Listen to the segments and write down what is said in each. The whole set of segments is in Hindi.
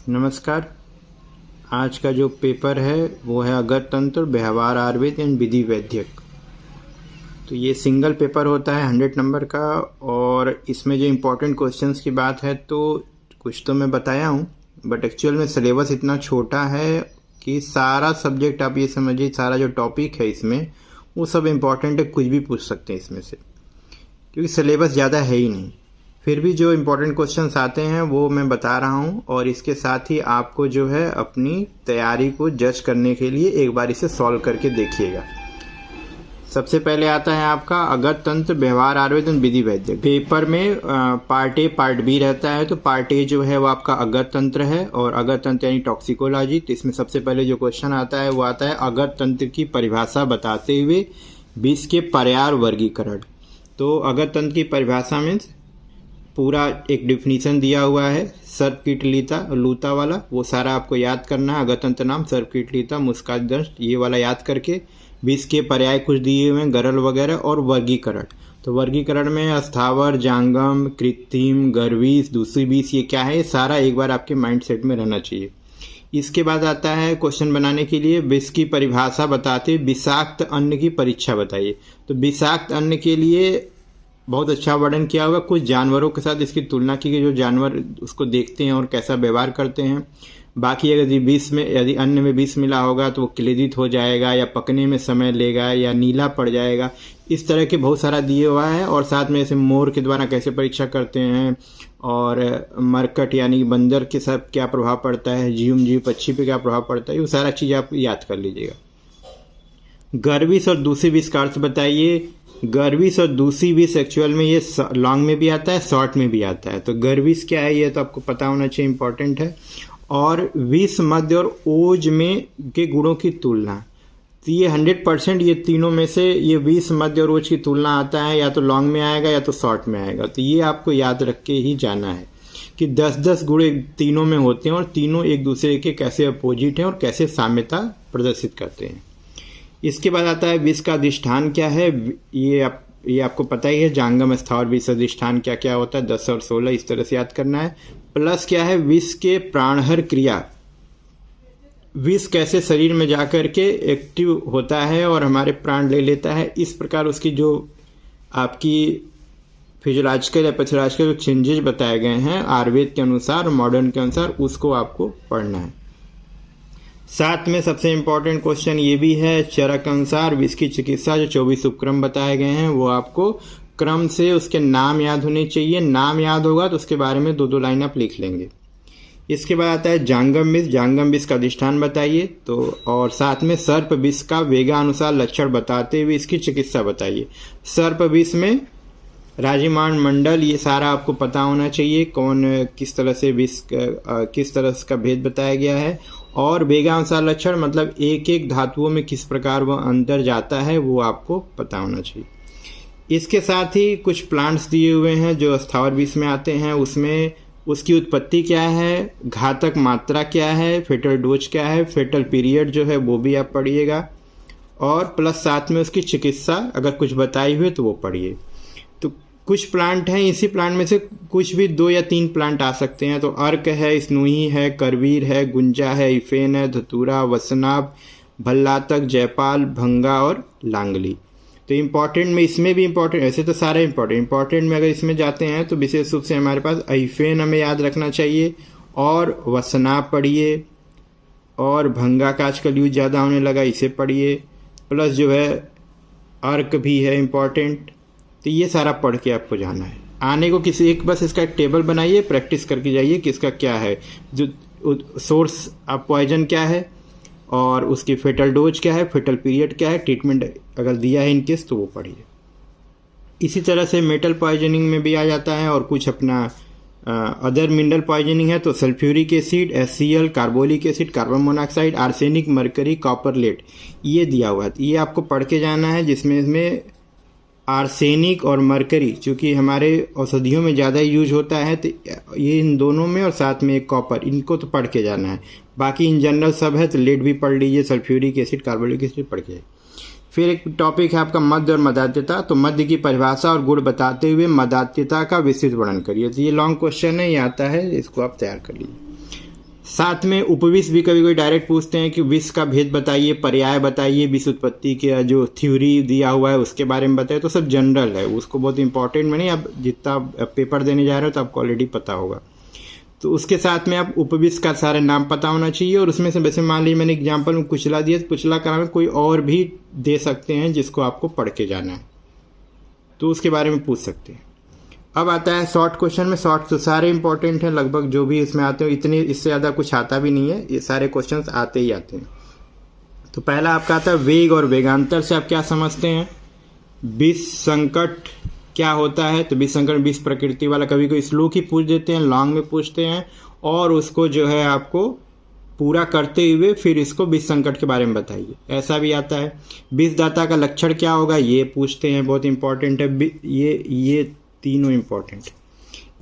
नमस्कार। आज का जो पेपर है वो है अगत तंत्र, व्यवहार आयुर्वेद एंड विधि वैद्यक। तो ये सिंगल पेपर होता है 100 नंबर का, और इसमें जो इम्पोर्टेंट क्वेश्चंस की बात है तो कुछ तो मैं बताया हूँ, बट एक्चुअल में सिलेबस इतना छोटा है कि सारा सब्जेक्ट आप ये समझिए, सारा जो टॉपिक है इसमें वो सब इम्पोर्टेंट है, कुछ भी पूछ सकते हैं इसमें से, क्योंकि सिलेबस ज़्यादा है ही नहीं। फिर भी जो इम्पोर्टेंट क्वेश्चंस आते हैं वो मैं बता रहा हूँ, और इसके साथ ही आपको जो है अपनी तैयारी को जज करने के लिए एक बार इसे सॉल्व करके देखिएगा। सबसे पहले आता है आपका अगत तंत्र, व्यवहार Ayurveda and Vidhi Vaidya. Paper में पार्ट ए पार्ट बी रहता है, तो पार्ट ए जो है वो आपका अगत तंत्र है, और अगत तंत्र यानी टॉक्सिकोलॉजी। तो इसमें सबसे पहले जो क्वेश्चन आता है वो आता है अगत तंत्र की परिभाषा बताते हुए विष के पर्याय वर्गीकरण। तो अगत तंत्र की परिभाषा में पूरा एक डिफिनीशन दिया हुआ है, सर्प कीट लीता लूता वाला, वो सारा आपको याद करना है। अगत तंत्र नाम सर्प कीट लीता मुस्कान दंश, ये वाला याद करके विष के पर्याय कुछ दिए हुए हैं, गरल वगैरह, और वर्गीकरण। तो वर्गीकरण में स्थावर, जांगम, कृत्रिम, गर्विष, दूसरी विष, ये क्या है, ये सारा एक बार आपके माइंड सेट में रहना चाहिए। इसके बाद आता है क्वेश्चन बनाने के लिए विष की परिभाषा बताते विषाक्त अन्न की परीक्षा बताइए। तो विषाक्त अन्न के लिए बहुत अच्छा वर्णन किया हुआ, कुछ जानवरों के साथ इसकी तुलना की गई, जो जानवर उसको देखते हैं और कैसा व्यवहार करते हैं। बाकी अगर विष में, यदि अन्न में विष मिला होगा तो वो क्लेदित हो जाएगा, या पकने में समय लेगा, या नीला पड़ जाएगा, इस तरह के बहुत सारा दिए हुआ है। और साथ में जैसे मोर के द्वारा कैसे परीक्षा करते हैं, और मरकट यानी बंदर के साथ क्या प्रभाव पड़ता है, जीव पक्षी पे क्या प्रभाव पड़ता है, वो सारा चीज़ आप याद कर लीजिएगा। गर्विष और दूसरी विष का अर्थ बताइए। गर्विष और दूसरी विष एक्चुअल में ये लॉन्ग में भी आता है, शॉर्ट में भी आता है। तो गर्विष क्या है ये तो आपको पता होना चाहिए, इंपॉर्टेंट है। और विष, मध्य और ओज में के गुणों की तुलना, तो ये 100% ये तीनों में से ये विष, मध्य और ओज की तुलना आता है, या तो लॉन्ग में आएगा या तो शॉर्ट में आएगा। तो ये आपको याद रख के ही जाना है कि 10-10 गुण तीनों में होते हैं, और तीनों एक दूसरे के कैसे अपोजिट हैं और कैसे साम्यता प्रदर्शित करते हैं। इसके बाद आता है विष का अधिष्ठान क्या है, ये आपको पता ही है, जांगम, स्थावर, विष अधिष्ठान क्या क्या होता है, 10 और 16 इस तरह से याद करना है। प्लस क्या है, विष के प्राणहर क्रिया, विष कैसे शरीर में जाकर के एक्टिव होता है और हमारे प्राण ले लेता है, इस प्रकार उसकी जो आपकी फिजियोलॉजिकल या पैथोलॉजिकल जो चेंजेस बताए गए हैं आयुर्वेद के अनुसार, मॉडर्न के अनुसार, उसको आपको पढ़ना है। साथ में सबसे इम्पोर्टेंट क्वेश्चन ये भी है, चरक अनुसार विष की चिकित्सा, जो 24 उपक्रम बताए गए हैं वो आपको क्रम से उसके नाम याद होने चाहिए। नाम याद होगा तो उसके बारे में 2-2 लाइन आप लिख लेंगे। इसके बाद आता है जांगम विष, जांगम विष का अधिष्ठान बताइए। तो और साथ में सर्प विष का वेगानुसार लक्षण बताते हुए इसकी चिकित्सा बताइए। सर्प विष में राजिमान मंडल, ये सारा आपको पता होना चाहिए, कौन किस तरह से विष किस तरह का भेद बताया गया है। और वेगानुसार लक्षण मतलब एक एक धातुओं में किस प्रकार वह अंदर जाता है वो आपको पता होना चाहिए। इसके साथ ही कुछ प्लांट्स दिए हुए हैं जो स्थावर विष में आते हैं, उसमें उसकी उत्पत्ति क्या है, घातक मात्रा क्या है, फेटल डोज क्या है, फेटल पीरियड जो है वो भी आप पढ़िएगा, और प्लस साथ में उसकी चिकित्सा अगर कुछ बताई हुई तो वो पढ़िए। तो कुछ प्लांट हैं, इसी प्लांट में से कुछ भी 2 या 3 प्लांट आ सकते हैं। तो अर्क है, स्नूही है, करवीर है, गुंजा है, इफेन है, धतूरा, वसनाभ, भल्लातक, जयपाल, भंगा और लांगली। तो इम्पॉर्टेंट में इसमें भी इम्पॉर्टेंट, ऐसे तो सारे इम्पॉर्टेंट में अगर इसमें जाते हैं तो विशेष रूप से हमारे पास इफेन हमें याद रखना चाहिए, और वसनाभ पढ़िए, और भंगा का आजकल यूज ज़्यादा होने लगा, इसे पढ़िए। प्लस जो है अर्क भी है इम्पॉर्टेंट। तो ये सारा पढ़ के आपको जाना है। आने को किसी एक बस इसका एक टेबल बनाइए, प्रैक्टिस करके जाइए किसका क्या है, जो सोर्स ऑफ पॉइजन क्या है, और उसकी फेटल डोज क्या है, फेटल पीरियड क्या है, ट्रीटमेंट अगर दिया है इनकेस तो वो पढ़िए। इसी तरह से मेटल पॉइजनिंग में भी आ जाता है, और कुछ अपना अदर मिनरल पॉइजनिंग है तो sulphuric acid, HCl, carbolic acid, carbon monoxide, arsenic, mercury, copper lead, ये दिया हुआ है। ये आपको पढ़ के जाना है, जिसमें इसमें आर्सेनिक और मरकरी चूँकि हमारे औषधियों में ज़्यादा यूज होता है, तो ये इन दोनों में, और साथ में एक कॉपर, इनको तो पढ़ के जाना है। बाकी इन जनरल सब है तो लेड भी पढ़ लीजिए, सल्फ्यूरिक एसिड, कार्बोलिक एसिड पढ़ के। फिर एक टॉपिक है आपका मध्य और मदान्त्यता। तो मध्य की परिभाषा और गुण बताते हुए मदान्त्यता का विस्तृत वर्णन करिए। तो ये लॉन्ग क्वेश्चन है, ये आता है, इसको आप तैयार कर लीजिए। साथ में उपविष भी कभी कोई डायरेक्ट पूछते हैं कि विष का भेद बताइए, पर्याय बताइए, विष उत्पत्ति के जो थ्योरी दिया हुआ है उसके बारे में बताइए। तो सब जनरल है, उसको बहुत इंपॉर्टेंट में नहीं, आप जितना पेपर देने जा रहे हो तो आपको ऑलरेडी पता होगा। तो उसके साथ में आप उपविष का सारे नाम पता होना चाहिए। और उसमें से वैसे मान लीजिए मैंने एग्जाम्पल में कुचला दिया, तो कुचला का नाम कोई और भी दे सकते हैं जिसको आपको पढ़ के जाना है, तो उसके बारे में पूछ सकते हैं। अब आता है शॉर्ट क्वेश्चन में। शॉर्ट तो सारे इंपॉर्टेंट हैं लगभग, जो भी इसमें आते हैं इतने, इससे ज़्यादा कुछ आता भी नहीं है, ये सारे क्वेश्चंस आते ही आते हैं। तो पहला आपका आता है वेग और वेगांतर से आप क्या समझते हैं। विष संकट क्या होता है, तो विष संकट विष प्रकृति वाला, कभी कोई श्लोक ही पूछ देते हैं, लॉन्ग में पूछते हैं, और उसको जो है आपको पूरा करते हुए फिर इसको विष संकट के बारे में बताइए, ऐसा भी आता है। विषदाता का लक्षण क्या होगा, ये पूछते हैं, बहुत इंपॉर्टेंट है। ये तीनों इंपॉर्टेंट।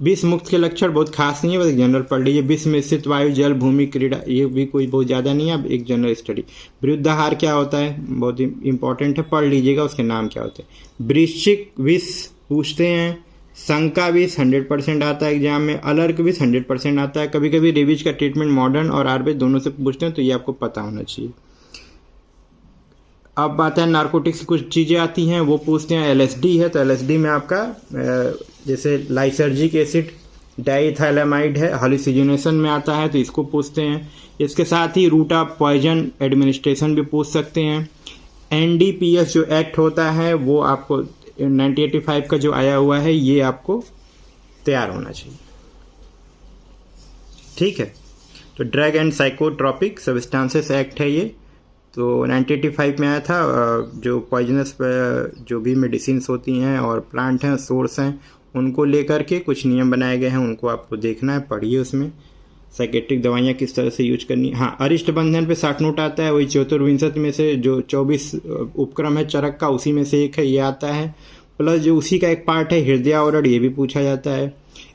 विष मुक्त के लक्षण बहुत खास नहीं है, बस जनरल पढ़ लीजिए। विष में स्थित वायु, जल, भूमि, क्रीड़ा, ये भी कोई बहुत ज़्यादा नहीं है, अब एक जनरल स्टडी। विरुद्धाहार क्या होता है, बहुत इंपॉर्टेंट है, पढ़ लीजिएगा, उसके नाम क्या होते हैं। वृश्चिक विष पूछते हैं। शंका विष 100% आता है एग्जाम में। अलर्क विष 100% आता है। कभी कभी रिविज का ट्रीटमेंट मॉडर्न और आयुर्वेद दोनों से पूछते हैं, तो ये आपको पता होना चाहिए। अब आता है नार्कोटिक्स की कुछ चीज़ें आती हैं, वो पूछते हैं। एलएसडी है, तो एलएसडी में आपका जैसे लाइसर्जिक एसिड, डाइथैलेमाइड है, हालुसिनेशन में आता है, तो इसको पूछते हैं। इसके साथ ही रूट ऑफ पॉइजन एडमिनिस्ट्रेशन भी पूछ सकते हैं। एनडीपीएस जो एक्ट होता है वो आपको 1985 का जो आया हुआ है, ये आपको तैयार होना चाहिए, ठीक है। तो drug and psychotropic substances act है ये, तो 1985 में आया था। जो पॉइजनस जो भी मेडिसिन्स होती हैं और प्लांट हैं, सोर्स हैं, उनको लेकर के कुछ नियम बनाए गए हैं, उनको आपको देखना है, पढ़िए उसमें। साइकेट्रिक दवाइयाँ किस तरह से यूज करनी। हाँ, अरिष्ट बंधन पे 60 नोट आता है, वही चतुर्विंशति में से जो 24 उपक्रम है चरक का, उसी में से एक है, ये आता है। प्लस जो उसी का एक पार्ट है हृदय और ये भी पूछा जाता है।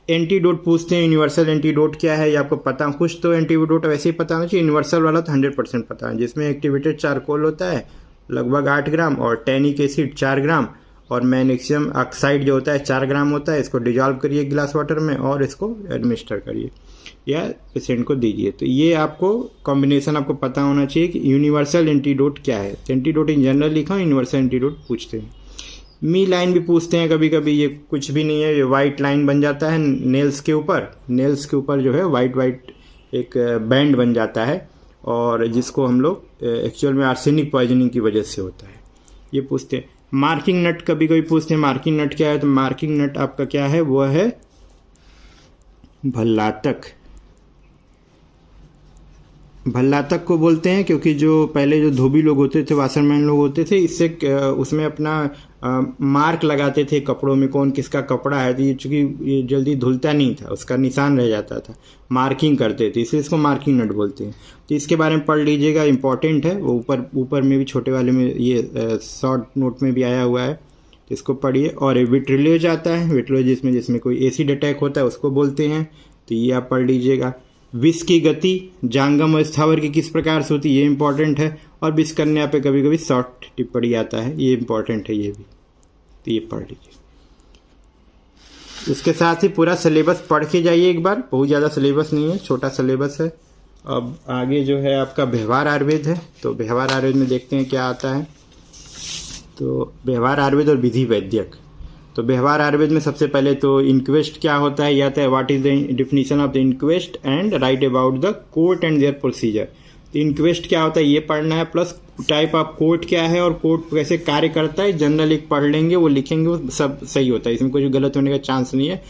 एंटीडोट पूछते हैं। यूनिवर्सल एंटीडोट क्या है ये आपको पता, कुछ तो एंटीडोट वैसे ही पता होना चाहिए, यूनिवर्सल वाला तो 100% पता है, जिसमें एक्टिवेटेड चारकोल होता है लगभग 8 ग्राम, और टैनिक एसिड 4 ग्राम, और मैग्नीशियम ऑक्साइड जो होता है 4 ग्राम होता है। इसको डिजॉल्व करिए गिलास वाटर में और इसको एडमिनिस्टर करिए या पेशेंट को दीजिए। तो ये आपको कॉम्बिनेशन आपको पता होना चाहिए कि यूनिवर्सल एंटीडोट क्या है। एंटीडोट इन जनरल लिखा, यूनिवर्सल एंटीडोट पूछते हैं। मी लाइन भी पूछते हैं कभी कभी, ये कुछ भी नहीं है, ये वाइट लाइन बन जाता है नेल्स के ऊपर, नेल्स के ऊपर जो है वाइट वाइट एक बैंड बन जाता है, और जिसको हम लोग एक्चुअल में आर्सेनिक पॉइजनिंग की वजह से होता है, ये पूछते हैं। मार्किंग नट कभी कभी पूछते हैं, मार्किंग नट क्या है, तो मार्किंग नट आपका क्या है, वो है भल्लातक। भल्लातक को बोलते हैं क्योंकि जो पहले जो धोबी लोग होते थे, वाशरमैन लोग होते थे, इससे उसमें अपना मार्क लगाते थे कपड़ों में, कौन किसका कपड़ा है, तो ये चूँकि ये जल्दी धुलता नहीं था, उसका निशान रह जाता था, मार्किंग करते थे, इसलिए इसको मार्किंग नट बोलते हैं। तो इसके बारे में पढ़ लीजिएगा, इंपॉर्टेंट है, वो ऊपर में भी छोटे वाले में ये शॉर्ट नोट में भी आया हुआ है, तो इसको पढ़िए। और विट्रिलियोज आता है, विट्रिलियोज जिसमें कोई एसिड अटैक होता है उसको बोलते हैं, तो ये आप पढ़ लीजिएगा। विष की गति जांगम और स्थावर की किस प्रकार से होती है, ये इंपॉर्टेंट है। और विष कन्या पे कभी कभी शॉर्ट टिप्पणी आता है, ये इंपॉर्टेंट है, ये भी, तो ये पढ़ लीजिए। इसके साथ ही पूरा सिलेबस पढ़ के जाइए एक बार, बहुत ज़्यादा सिलेबस नहीं है, छोटा सिलेबस है। अब आगे जो है आपका व्यवहार आयुर्वेद है, तो व्यवहार आयुर्वेद में देखते हैं क्या आता है। तो व्यवहार आयुर्वेद और विधि वैद्यक। तो व्यवहार आयुर्वेद में सबसे पहले तो इंक्वेस्ट क्या होता है, या तो what is the definition of the inquest and write about the court and their procedure. तो इंक्वेस्ट क्या होता है ये पढ़ना है, प्लस टाइप ऑफ कोर्ट क्या है और कोर्ट कैसे कार्य करता है, जनरल एक पढ़ लेंगे, वो लिखेंगे, वो सब सही होता है, इसमें कोई गलत होने का चांस नहीं है।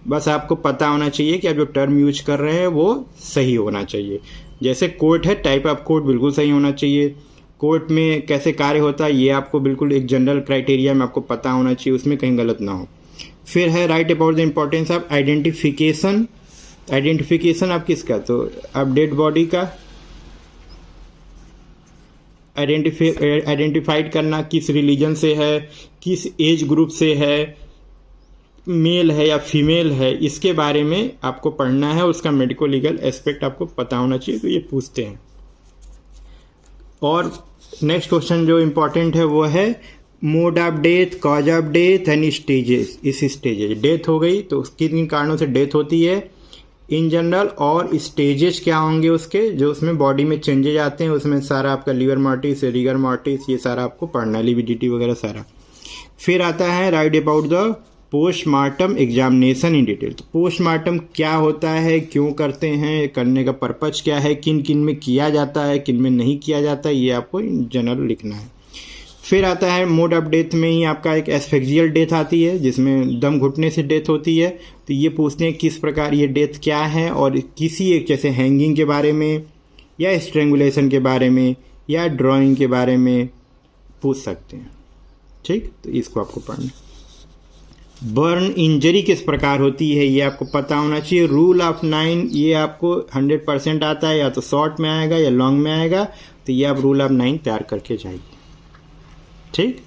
बस आपको पता होना चाहिए कि आप जो टर्म यूज कर रहे हैं वो सही होना चाहिए। जैसे कोर्ट है, टाइप ऑफ कोर्ट बिल्कुल सही होना चाहिए। कोर्ट में कैसे कार्य होता है ये आपको बिल्कुल एक जनरल क्राइटेरिया में आपको पता होना चाहिए, उसमें कहीं गलत ना हो। फिर है right about the importance of identification. Identification आप किसका, तो आप डेड बॉडी का आइडेंटिफाइड करना, किस रिलीजन से है, किस एज ग्रुप से है, मेल है या फीमेल है, इसके बारे में आपको पढ़ना है, उसका मेडिको लीगल एस्पेक्ट आपको पता होना चाहिए, तो ये पूछते हैं। और नेक्स्ट क्वेश्चन जो इम्पोर्टेंट है वो है mode of death, cause of death and stages. इस स्टेजेस डेथ हो गई तो किन किन कारणों से डेथ होती है, इन जनरल, और स्टेजेस क्या होंगे उसके, जो उसमें बॉडी में चेंजेज आते हैं, उसमें सारा आपका लीवर मॉर्टिस, रिगर मॉर्टिस, ये सारा आपको पढ़ना है, लिविडिटी वगैरह सारा। फिर आता है right about the postmortem examination in detail. तो पोस्टमार्टम क्या होता है, क्यों करते हैं, करने का पर्पज क्या है, किन किन में किया जाता है, किन में नहीं किया जाता है, ये आपको इन जनरल लिखना है। फिर आता है मोड ऑफ डेथ में ही आपका एक एस्फेक्सियल डेथ आती है, जिसमें दम घुटने से डेथ होती है। तो ये पूछते हैं किस प्रकार ये डेथ क्या है, और किसी एक जैसे हैंगिंग के बारे में या स्ट्रेंगुलेशन के बारे में या ड्राइंग के बारे में पूछ सकते हैं। ठीक, तो इसको आपको पढ़ना। बर्न इंजरी किस प्रकार होती है ये आपको पता होना चाहिए। रूल ऑफ 9 ये आपको 100% आता है, या तो शॉर्ट में आएगा या लॉन्ग में आएगा, तो ये आप रूल ऑफ 9 तैयार करके जाइए। ठीक,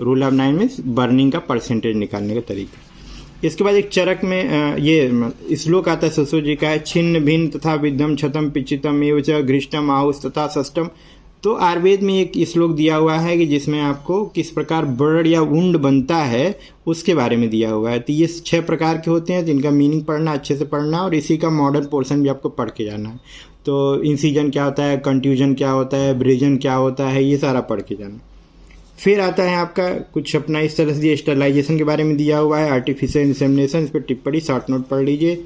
रूल ऑफ 9 में बर्निंग का परसेंटेज निकालने का तरीका। इसके बाद एक चरक में ये श्लोक आता है ससुर जी का है, छिन्न भिन्न तथा विद्धम छतम पिचितम एवच घृष्टम आहुस तथा षष्टम। तो आयुर्वेद में एक श्लोक दिया हुआ है कि जिसमें आपको किस प्रकार बर्ड या वुंड बनता है उसके बारे में दिया हुआ है। तो ये 6 प्रकार के होते हैं, जिनका मीनिंग पढ़ना, अच्छे से पढ़ना, और इसी का मॉडर्न पोर्शन भी आपको पढ़ के जाना है। तो इंसिजन क्या होता है, कंट्यूजन क्या होता है, ब्रेजन क्या होता है, ये सारा पढ़ के जाना। फिर आता है आपका कुछ अपना इस तरह से स्टरलाइजेशन के बारे में दिया हुआ है, आर्टिफिशियल इंसेमिनेशन, इस पर टिप्पणी शॉर्ट नोट पढ़ लीजिए।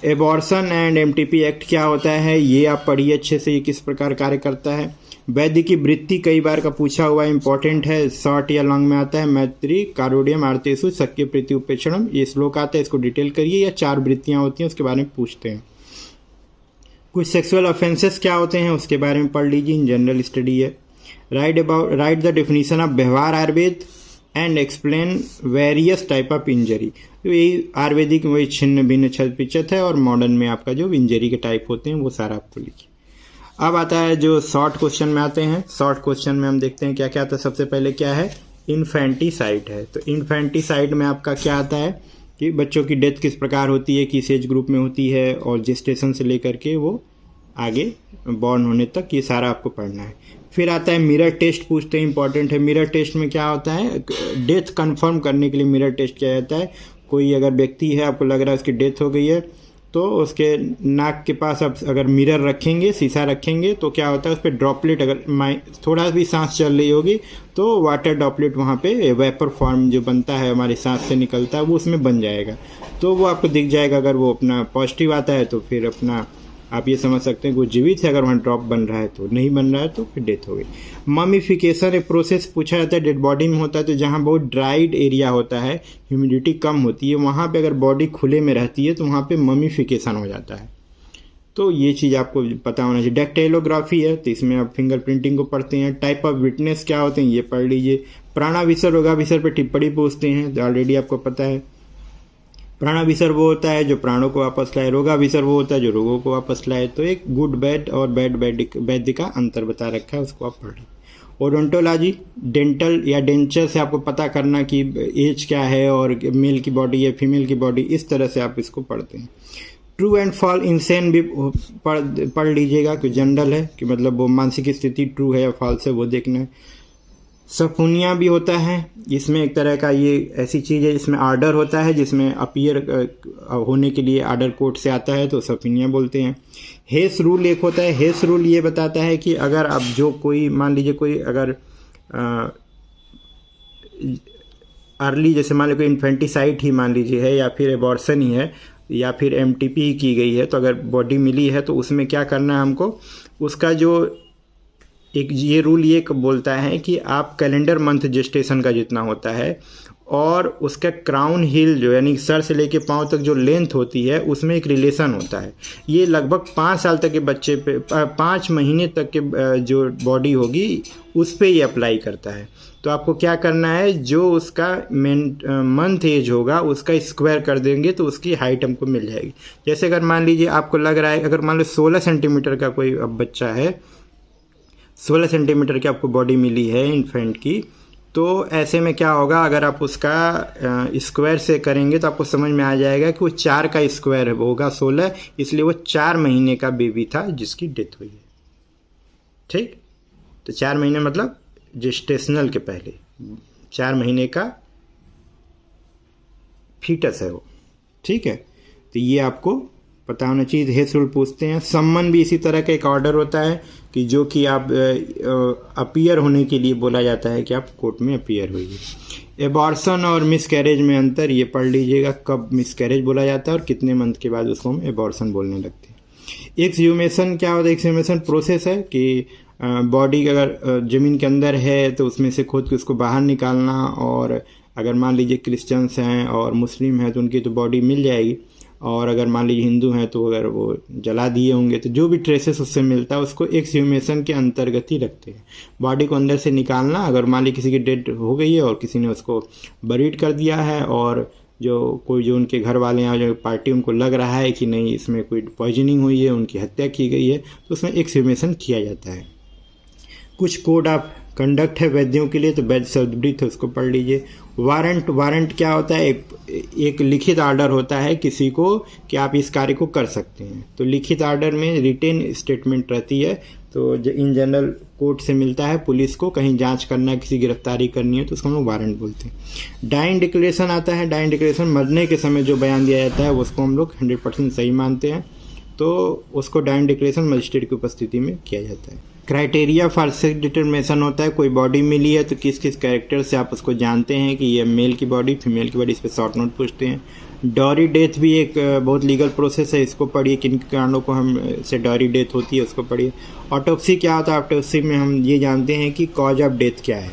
एबॉर्शन एंड एमटीपी एक्ट क्या होता है ये आप पढ़िए अच्छे से, ये किस प्रकार कार्य करता है। वैद्य की वृत्ति कई बार का पूछा हुआ इंपॉर्टेंट है, शॉर्ट या लॉन्ग में आता है। मैत्री कारोडियम आर्तेसु शक्य प्रीति उपेक्षणम, ये श्लोक आता है, इसको डिटेल करिए, या 4 वृत्तियां होती हैं उसके बारे में पूछते हैं। कुछ सेक्सुअल ऑफेंसेस क्या होते हैं उसके बारे में पढ़ लीजिए, इन जनरल स्टडी है। राइट द डेफिनेशन ऑफ व्यवहार Ayurveda and explain various type of injury. तो यही आयुर्वेदिक वही छिन्न भिन्न छत पिचत है, और मॉडर्न में आपका जो इंजरी के टाइप होते हैं वो सारा आपको लिखिए। अब आता है जो शॉर्ट क्वेश्चन में आते हैं। शॉर्ट क्वेश्चन में हम देखते हैं क्या क्या आता है। सबसे पहले क्या है, इन्फेंटिसाइड है। तो इन्फेंटिसाइड में आपका क्या आता है कि बच्चों की डेथ किस प्रकार होती है, किस एज ग्रुप में होती है, और जेस्टेशन से लेकर के वो आगे बॉर्न होने तक, ये सारा आपको पढ़ना है। फिर आता है मिरर टेस्ट पूछते हैं, इंपॉर्टेंट है। मिरर टेस्ट में क्या होता है, डेथ कंफर्म करने के लिए मिरर टेस्ट किया जाता है। कोई अगर व्यक्ति है, आपको लग रहा है उसकी डेथ हो गई है, तो उसके नाक के पास आप अगर मिरर रखेंगे, शीशा रखेंगे, तो क्या होता है उस पर ड्रॉपलेट, अगर थोड़ा भी सांस चल रही होगी तो वाटर ड्रॉपलेट वहाँ पे वेपर फॉर्म जो बनता है हमारी सांस से निकलता है वो उसमें बन जाएगा, तो वो आपको दिख जाएगा। अगर वो अपना पॉजिटिव आता है तो फिर अपना आप ये समझ सकते हैं कि वो जीवित है। अगर वहाँ ड्रॉप बन रहा है तो नहीं बन रहा है तो फिर डेथ हो गई। ममीफिकेशन एक प्रोसेस पूछा जाता है, डेड बॉडी में होता है। तो जहाँ बहुत ड्राइड एरिया होता है, ह्यूमिडिटी कम होती है, वहाँ पे अगर बॉडी खुले में रहती है तो वहाँ पे ममीफिकेशन हो जाता है। तो ये चीज़ आपको पता होना चाहिए। डेक्टाइलोग्राफी है, तो इसमें आप फिंगर प्रिंटिंग को पढ़ते हैं। टाइप ऑफ विटनेस क्या होते हैं ये पढ़ लीजिए। प्राणाविसर रोगाविसर पर टिप्पणी पूछते हैं, तो ऑलरेडी आपको पता है। प्राणाविसर वो होता है जो प्राणों को वापस लाए, रोगाविसर वो होता है जो रोगों को वापस लाए। तो एक गुड बैड और बैड वैद्य का अंतर बता रखा है, उसको आप पढ़ लें। ओडोंटोलॉजी, डेंटल या डेंचर से आपको पता करना कि एज क्या है और मेल की बॉडी या फीमेल की बॉडी, इस तरह से आप इसको पढ़ते हैं। ट्रू एंड फॉल इंसेन भी पढ़ लीजिएगा, कि जनरल है कि मतलब वो मानसिक स्थिति ट्रू है या फॉल्स है वो देखना है। सफुनिया भी होता है, इसमें एक तरह का ये ऐसी चीज़ है जिसमें आर्डर होता है, जिसमें अपीयर होने के लिए आर्डर कोर्ट से आता है, तो सफुनिया बोलते हैं। हेस रूल एक होता है। हेस रूल ये बताता है कि अगर अब जो कोई मान लीजिए कोई अगर अर्ली, जैसे मान लीजिए इन्फेंटिसाइड ही मान लीजिए है, या फिर एबॉर्शन ही है, या फिर एमटीपी ही की गई है, तो अगर बॉडी मिली है तो उसमें क्या करना है हमको, उसका जो एक ये रूल ये बोलता है कि आप कैलेंडर मंथ जेस्टेशन का जितना होता है और उसका क्राउन हिल जो यानी सर से लेके पांव तक जो लेंथ होती है उसमें एक रिलेशन होता है। ये लगभग 5 साल तक के बच्चे पे 5 महीने तक के जो बॉडी होगी उस पे ये अप्लाई करता है। तो आपको क्या करना है, जो उसका मंथ एज होगा उसका स्क्वायर कर देंगे तो उसकी हाइट हमको मिल जाएगी। जैसे अगर मान लीजिए आपको लग रहा है, अगर मान लो 16 सेंटीमीटर का कोई अब बच्चा है, 16 सेंटीमीटर की आपको बॉडी मिली है इन्फेंट की, तो ऐसे में क्या होगा, अगर आप उसका स्क्वायर से करेंगे तो आपको समझ में आ जाएगा कि वो 4 का स्क्वायर होगा 16, इसलिए वो 4 महीने का बेबी था जिसकी डेथ हुई है। ठीक, तो 4 महीने मतलब जेस्टेशनल के पहले 4 महीने का फीटस है वो। ठीक है, तो ये आपको पता होना चाहिए। हेस रूल पूछते हैं। सम्मन भी इसी तरह का एक ऑर्डर होता है कि जो कि आप अपीयर होने के लिए बोला जाता है कि आप कोर्ट में अपीयर होइए। एबॉर्शन और मिसकैरेज में अंतर ये पढ़ लीजिएगा, कब मिसकैरेज बोला जाता है और कितने मंथ के बाद उसको हम एबॉर्शन बोलने लगते हैं। एक्सह्यूमेशन क्या होता है? एक्सह्यूमेशन प्रोसेस है कि बॉडी अगर ज़मीन के अंदर है तो उसमें से खोद के उसको बाहर निकालना, और अगर मान लीजिए क्रिश्चियंस हैं और मुस्लिम हैं तो उनकी तो बॉडी मिल जाएगी, और अगर मान लीजिए हिंदू हैं तो अगर वो जला दिए होंगे तो जो भी ट्रेसेस उससे मिलता है उसको एक्सह्यूमेशन के अंतर्गत ही रखते हैं। बॉडी को अंदर से निकालना, अगर मान लीजिए किसी की डेड हो गई है और किसी ने उसको बरीड कर दिया है, और जो उनके घर वाले हैं, जो पार्टी उनको लग रहा है कि नहीं इसमें कोई पॉइजनिंग हुई है, उनकी हत्या की गई है, तो उसमें एक्सह्यूमेशन किया जाता है। कुछ कोड ऑफ कंडक्ट है वैद्यों के लिए, तो वैद्य शब्दवृत्त है उसको पढ़ लीजिए। वारंट क्या होता है? एक लिखित आर्डर होता है किसी को कि आप इस कार्य को कर सकते हैं। तो लिखित आर्डर में रिटेन स्टेटमेंट रहती है, तो इन जनरल कोर्ट से मिलता है पुलिस को, कहीं जांच करना है, किसी गिरफ्तारी करनी है तो उसको हम लोग वारंट बोलते हैं। डाइंग डिक्लेरेशन आता है। डाइंग डिक्लेरेशन मरने के समय जो बयान दिया जाता है उसको हम लोग 100% सही मानते हैं, तो उसको डाइंग डिक्लेरेशन मजिस्ट्रेट की उपस्थिति में किया जाता है। क्राइटेरिया फॉर सेक्स डिटर्मिनेशन होता है। कोई बॉडी मिली है तो किस किस कैरेक्टर से आप उसको जानते हैं कि ये मेल की बॉडी, फीमेल की बॉडी, इस पर शॉर्ट नोट पूछते हैं। डॉरी डेथ भी एक बहुत लीगल प्रोसेस है, इसको पढ़िए, किन कारणों को हम से डॉरी डेथ होती है उसको पढ़िए। ऑटोप्सी क्या होता है? ऑटोप्सी में हम ये जानते हैं कि कॉज ऑफ डेथ क्या है।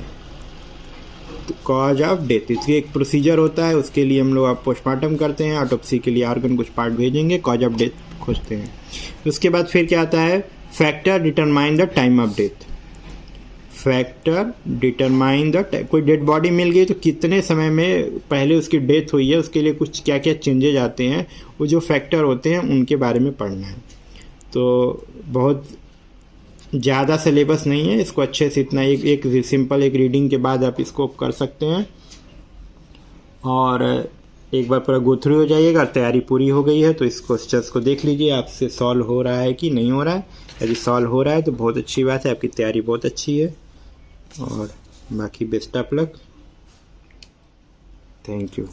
तो कॉज ऑफ डेथ इसकी एक प्रोसीजर होता है, उसके लिए हम लोग आप पोस्टमार्टम करते हैं, ऑटोप्सी के लिए ऑर्गन कुछ पार्ट भेजेंगे, कॉज ऑफ डेथ खोजते हैं। उसके बाद फिर क्या आता है? Factor determine the time of death. Factor determine the, कोई डेड बॉडी मिल गई तो कितने समय में पहले उसकी डेथ हुई है, उसके लिए कुछ क्या क्या चेंजेज आते हैं, वो जो फैक्टर होते हैं उनके बारे में पढ़ना है। तो बहुत ज़्यादा सिलेबस नहीं है, इसको अच्छे से इतना एक सिंपल एक रीडिंग के बाद आप इसको कर सकते हैं, और एक बार पूरा गो थ्रू हो जाइएगा। तैयारी पूरी हो गई है तो इस क्वेश्चंस को देख लीजिए, आपसे सॉल्व हो रहा है कि नहीं हो रहा है। यदि सॉल्व हो रहा है तो बहुत अच्छी बात है, आपकी तैयारी बहुत अच्छी है, और बाकी best of luck. Thank you.